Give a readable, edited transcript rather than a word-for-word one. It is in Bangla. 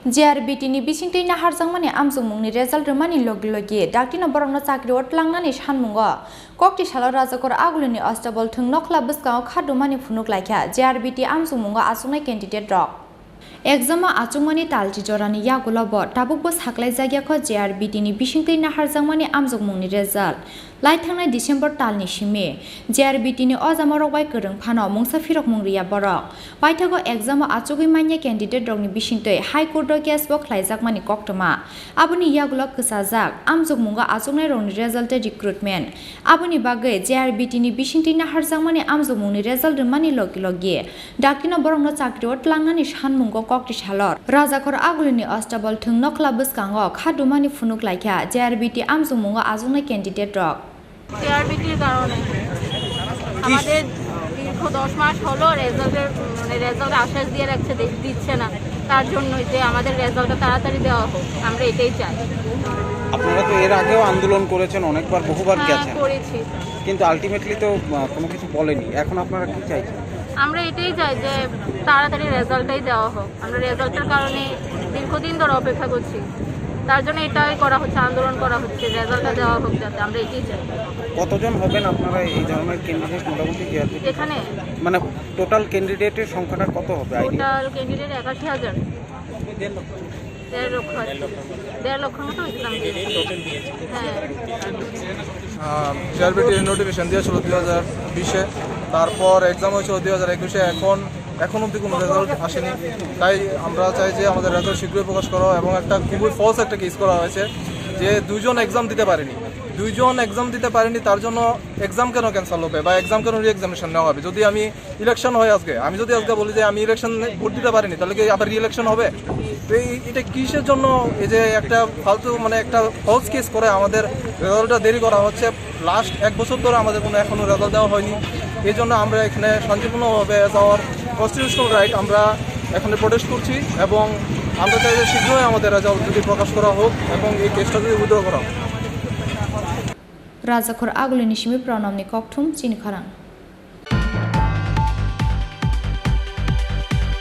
JRBT ni bisingtei na harjangmani Anjokmungni result remani logi daktina borongno chakri otlangnani Sanmungo Koktisalo rajakor aguluni Astabal Thwng Nokhla Bwskango Khadumani Phunuklaikha JRBT Anjokmungo Achuknai Candidaterok Exam Achukmani talchi jorani yagulabo tabukbo saklai jagyako JRBT ni bisingtei na harjangmani Anjokmungni result Thwng December talni simi JRBT ni ojamorok bai korong phano mungsa firok mungriya borok paithago exam achugui manya candidate rokni bisingtei high court o case bo khlaijakmani koktoma aboni yagulo kwsajak Anjokmungo Achuknai rokni result recruitment aboni bagai JRBT ni bisingtei na harjangmani Anjokmungni result remani logi dakino borongno chakri otlangnani Sanmungo Koktisalo rajakor aguluni Astabal Thwng Nokhla Bwskango Khadumani Phunuklaikha JRBT Anjokmungo Achuknai Candidaterok JRBTর কারণে আমাদের দীর্ঘ 10 মাস হলো রেজাল্ট আশ্বাস দিয়ে রাখছে দিচ্ছে না তার জন্যই যে আমাদের রেজাল্টটা তাড়াতাড়ি দেওয়া হোক আমরা এটাই চাই আপনারা তো এর আগেও আন্দোলন করেছেন অনেকবার বহুবার গেছেন করেছি কিন্তু আলটিমেটলি তো কোনো কিছু বলেনি এখন আপনারা কি চাইছেন আমরা এটাই চাই যে তাড়াতাড়ি রেজাল্টটাই দেওয়া হোক আমরা রেজাল্টের কারণে দীর্ঘদিন ধরে অপেক্ষা করছি তার জন্য এটাই করা হচ্ছে আন্দোলন করা হচ্ছে রেজাল্টটা দেওয়া হোক যাতে আমরা এটাই চাই কতজন হবেন আপনারা এই ধরনের ক্যান্ডিডেট মোটামুটি কি আছে এখানে মানে টোটাল ক্যান্ডিডেটের সংখ্যাটা কত হবে টোটাল ক্যান্ডিডেট ৮১,০০০ 1.5 লক্ষ মতো এক্সাম JRBT নোটিফিকেশন দিয়েছিল 2020-এ তারপর এক্সাম হয়েছিল 2021-এ এখন অবধি কোনো রেজাল্ট আসেনি তাই আমরা চাই যে আমাদের রেজাল্ট শীঘ্রই প্রকাশ করা এবং একটা খুবই ফলস একটা কেস করা হয়েছে যে দুজন এক্সাম দিতে পারেনি তার জন্য এক্সাম কেন ক্যান্সেল হবে বা এক্সাম কেন রি-এক্সামিনেশন নেওয়া হবে যদি আমি ইলেকশন হয় আমি যদি আজকে বলি যে আমি ইলেকশন ভোট দিতে পারিনি তাহলে কি আবার রি-ইলেকশন হবে তো এটা কিসের জন্য এই যে একটা ফালতু মানে একটা ফলস কেস করে আমাদের রেজাল্টটা দেরি করা হচ্ছে লাস্ট 1 বছর ধরে আমাদের কোনো এখনও রেজাল্ট দেওয়া হয়নি এই জন্য আমরা এখানে শান্তিপূর্ণভাবে যাওয়ার কনস্টিটিউশনাল রাইট আমরা এখানে প্রোটেস্ট করছি এবং আমরা চাই যে শীঘ্রই আমাদের রেজাল্ট যদি প্রকাশ করা হোক এবং এই কেসটা যদি উইথড্র করা হোক রাজাখর আগলনি সিমি প্রণামনি ককথুম চিনি খরাং